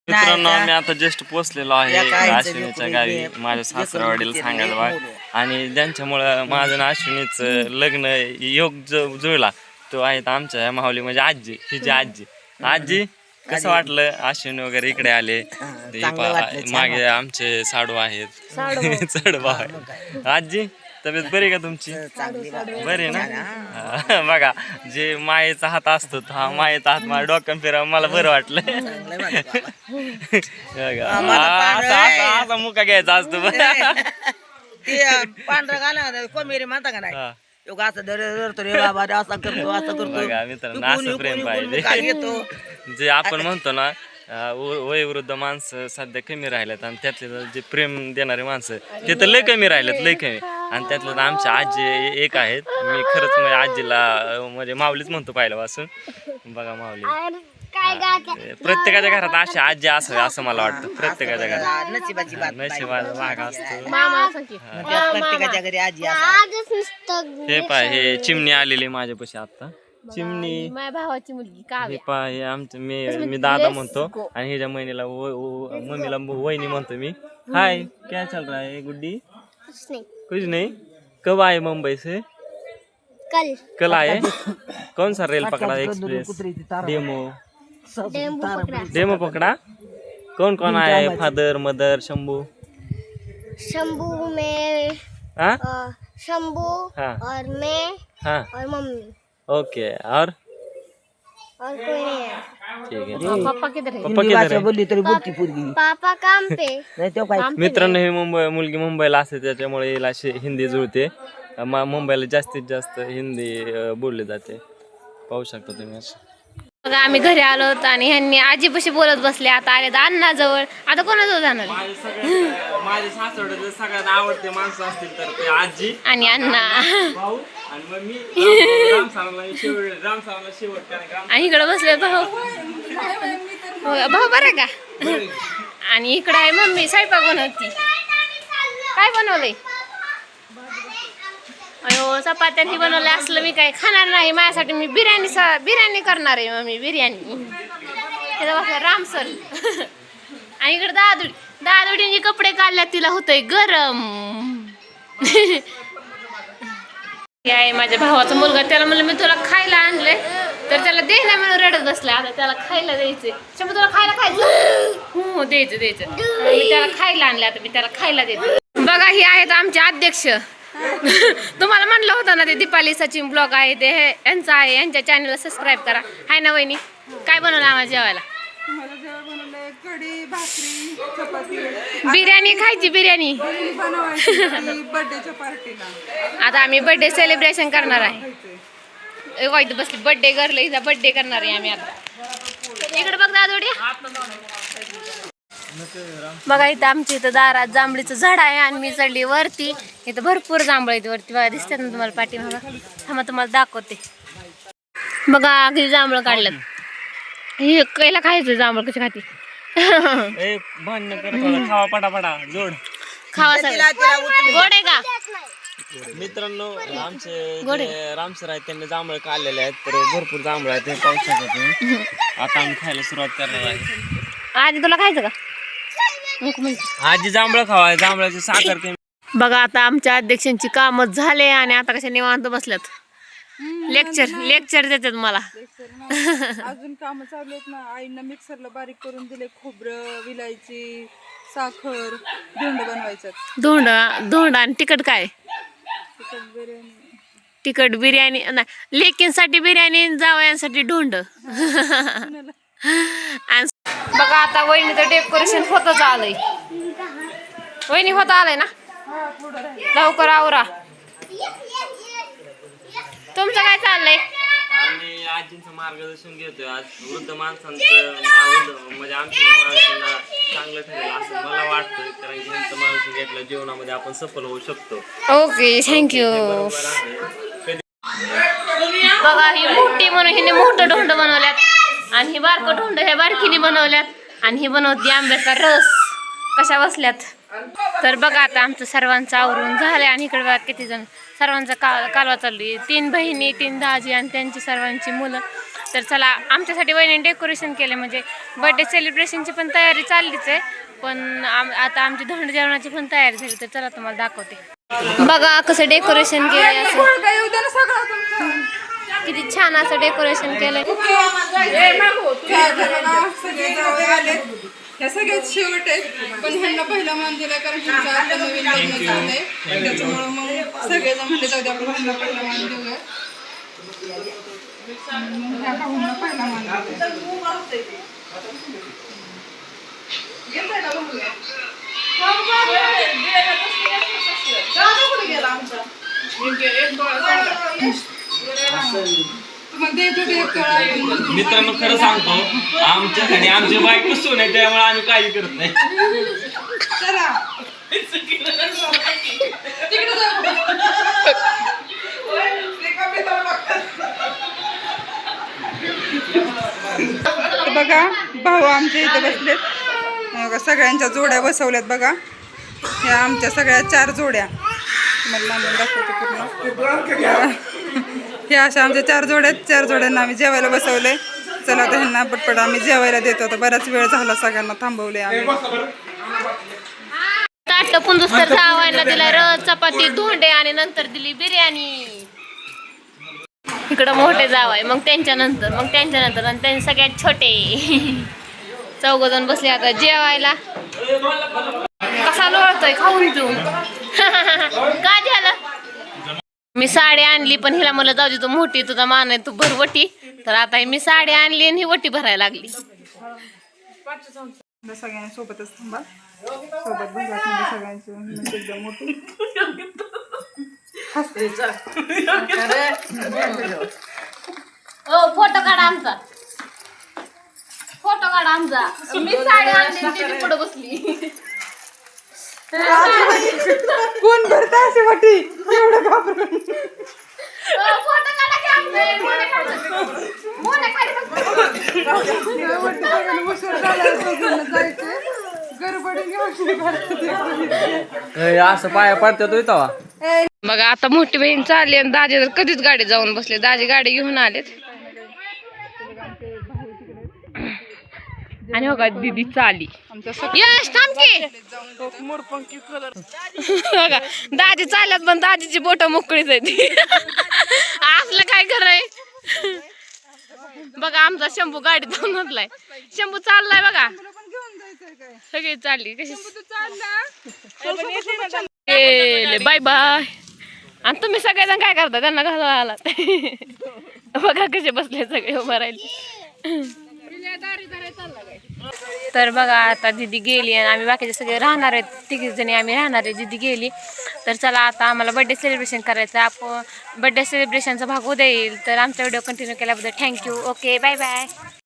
मित्रांनो आम्ही आता जस्ट पोचलेलो आहे अश्विनीच्या गावी माझ्या सासरवाडीला सांगायला बा आणि ज्यांच्यामुळं माझं ना अश्विनीचं लग्न योग जो जुळला तो आहेत आमच्या ह्या माहुली म्हणजे आजी हिची आजी कसं वाटलं अश्विनी वगैरे इकडे आले मागे आमचे साडू आहेत चढवा आहे आजी तब्येत बरी का तुमची बरी ना बघा जे मायेचा हात असतो हा मायेचा हात माझ्या डोक्यात फिरा मला बरं वाटलं असा मुका घ्यायचा असतो पांढरा गाणं कोमेरी म्हणता का नाही असं धरतो रे बाबा असं करतो असं करतो मित्रांनो असं प्रेम पाहिजे जे आपण म्हणतो ना वयोवृद्ध माणसं सध्या कमी राहिलेत आणि त्यातले जे प्रेम देणारे माणसं ते तर लय कमी राहिलेत लय कमी आणि त्यातलं आमच्या आजी एक आहेत मी खरंच म्हणजे आजीला म्हणजे माऊलीच म्हणतो पहिल्यापासून बघा माऊली प्रत्येकाच्या घरात अशी आजी असावी असं मला वाटतं प्रत्येकाच्या घरात नशिबाचा भाग असतो प्रत्येकाच्या घरी आजी हे पाय हे चिमणी आलेली माझ्यापाशी आता चिमणी माझ्या भावाची मुलगी काव्या हे आमचं मी दादा म्हणतो आणि ह्याच्या मम्मीला वहिनी म्हणतो मी हाय क्या चल रहा है गुड्डी कुछ नहीं कब आए मुंबई से कल आए कौन सा रेल पकड़ा एक्सप्रेस डेमो पकड़ा कौन कौन आया है फादर मदर शंभू में हाँ शंभू हाँ और मैं हाँ और मम्मी ओके और कोई नहीं है ठीक है पप्पा किधर है पप्पा किधर आहे? बोलली तरी बोलती पोरगी पापा काम पे नाही तो काय मित्रांनो ही मुलगी मुंबईला असते त्याच्यामुळे हिला हिंदी जुळते मुंबईला जास्तीत जास्त हिंदी बोलली जाते पाहू शकता तुम्ही असं बघा आम्ही घरी आलो होतो आणि ह्यांनी आजीपाशी बोलत बसले आता आले तर अण्णाजवळ आता कोणाजवळ जाणार माझे सासवडे सगळ्यात आवडते माणसं असतील तर ते आजी आणि अण्णा भाऊ आणि मग मी रामसारला शेवट आणि इकडे बसले भाऊ भाऊ बरं का आणि इकडे आहे मम्मी स्वयंपाक बनवती काय बनवलंय अयो चपात्यांनी बनवलं असलं मी काय खाणार नाही माझ्यासाठी मी बिर्याणी करणार आहे मम्मी बिर्याणी बघा रामसर आणि इकडे दादुडींचे कपडे काढल्यात तिला होतंय गरम आहे माझ्या भावाचा मुलगा त्याला म्हणलं मी तुला खायला आणलंय तर त्याला दे ना म्हणून रडत बसलाय आता त्याला खायला द्यायचंय शंभर तुला खायला खायचं हो द्यायचं मी त्याला खायला आणलं आता मी त्याला खायला देते बघा हे आहेत आमचे अध्यक्ष तुम्हाला म्हणलं होतं ना ते दीपाली सचिन ब्लॉग आहे ते यांचं आहे यांच्या चॅनलला सबस्क्राईब करा हाय ना वहिनी काय बनवलं आम्हाला जेवायला कढी भाकरी चपाती बिर्याणी खायची बिर्याणी बर्थडेच्या पार्टीला आता आम्ही बर्थडे सेलिब्रेशन करणार आहे वाईट बसली बर्थडे करलं हिचा बर्थडे करणार आहे आम्ही आता इकडे बघ दादोडी बघा इथं आमच्या इथं दारात जांभळीचं झाड आहे आणि मी चढली वरती इथं भरपूर जांभळ आहेत वरती बघा दिसतात ना तुम्हाला पाठीमागं थांबा तुम्हाला दाखवते बघा किती जांभळं काढलं हे कैला खायचं जांभळ कशी खाती खावा पटापटा जोड खावा सगळं गोड आहे का मित्रांनो आमचे रामसर आहेत त्यांनी जांभळ काढलेले आहेत तर भरपूर जांभळ आहेत ते पाहू शकता तुम्ही आता आम्ही खायला सुरुवात करणार आहे आधी तुला खायचं का आजी जांभळ खावा जांभळाची साखर बघा आता आमच्या अध्यक्षांची कामच झाले आणि आता कशा निवांत बसल्यात लेक्चर देतात मला अजून काम चालू आहेत ना आईनं मिक्सरला बारीक करून दिले खोबरं विलायची साखर धोंड बनवायचं धोंड आणि तिखट काय तिखट बिर्याणी नाही लेकींसाठी बिर्याणी जावयांसाठी धोंड बघा आता वहिनीचं डेकोरेशन होतच आलंय वहिनी होत आलंय ना लवकर आवरा तुमचं काय चाललंय आम्ही आजींचं मार्गदर्शन घेतोय आज वृद्ध माणसांचं म्हणजे आमच्या माणसांना चांगलं ठरेल असं मला वाटतं कारण की त्यांचं मार्गदर्शन घेतलं जीवनामध्ये आपण सफल होऊ शकतो ओके थँक्यू बघा ही मोठी म्हणून हिने मोठं ढोंड बनवल्यात आणि ही बारकं ढोंड ह्या बारकीने बनवल्यात आणि ही बनवती आंब्याचा रस कशा बसल्यात तर बघा आता आमचं सर्वांचं आवरून झालंय आणि इकडे बघा किती जण सर्वांचा कालवा चालली 3 बहिणी 3 दाजी आणि त्यांची सर्वांची मुलं तर चला आमच्यासाठी वहिनी डेकोरेशन केलं म्हणजे बर्थडे सेलिब्रेशनची पण तयारी चाललीच आहे पण आता आमची धोंड जेवणाची पण तयारी झाली तर चला तुम्हाला दाखवते बघा कसं डेकोरेशन केलंय असं किती छान असं डेकोरेशन केलंय ह्या सगळ्यात शेवट आहेत पण ह्यांना पहिला मान दिला कारण ह्यांचं आता नवीन लग्न झालंय त्याच्यामुळं मग सगळेजण म्हणले जाऊ दे आपण ह्यांना पहिला मान देऊया ह्या भाऊंना पहिला मान मित्रांनो खरं सांगतो आमच्यासाठी आमची बाईक कसून आहे त्यामुळे आम्ही काही करत नाही बघा भाऊ आमच्या इथे बसलेत बघा सगळ्यांच्या जोड्या बसवल्यात बघा ह्या आमच्या सगळ्या 4 जोड्या तुम्हाला लांबून दाखवते पूर्ण ह्या अशा आमच्या 4 जोड्या आहेत 4 जोड्यांना आम्ही जेवायला बसवलंय चला आता ह्यांना पटपट आम्ही जेवायला देतो आता बराच वेळ झाला सगळ्यांना थांबवले आम्ही ताट पुंजुस्तर जावायला दिला रस चपाती धोंडे आणि नंतर दिली बिर्याणी इकडं मोठे जावाय मग त्यांच्यानंतर आणि त्यांचे सगळ्यात छोटे 4 जण बसले आता जेवायला कसा लोळतोय खाऊन तू काय झालं मी साडी आणली पण हिला मला जाऊ दे तू मोठी तुझा मान आहे तू भर वटी तर आता मी साडी आणली आणि ही वटी भरायला लागली सगळ्यांना सोबतच थांबा सोबत बसला म्हणजे सगळ्यांची एकदम मोठी फोटो काढा आमचा मी साडी आणली पुढे बसली कोण भरता असे वाटी एवढं घाबरून फोटो काढा की आमचे मोठे खाली असं पाया पडतो तेव्हा बघा आता मोठी बहीण चालली आणि दाजी तर कधीच गाडी जाऊन बसले दाजी गाडी घेऊन आलेत आणि बघा दीदी चाली यश थांबके बघा दाजी चालल्यात पण दाजीची बोट मोकळीच आहे असलं काय कराय बघा आमचा शंभू गाडी जाऊन होतलाय शंभू चाललाय बघा सगळी चालली कशी बाय बाय आणि तुम्ही सगळेजण काय करता त्यांना घालवा आलात बघा कसे बसले सगळे उभं राहिले तर बघा आता दीदी गेली आणि आम्ही बाकीचे सगळे राहणार आहेत 3 जणी आम्ही राहणार आहे दीदी गेली तर चला आता आम्हाला बर्थडे सेलिब्रेशन करायचं आपण बर्थडे सेलिब्रेशनचा भाग उद्या येईल तर आमचा व्हिडिओ कंटिन्यू केल्याबद्दल थँक्यू ओके बाय बाय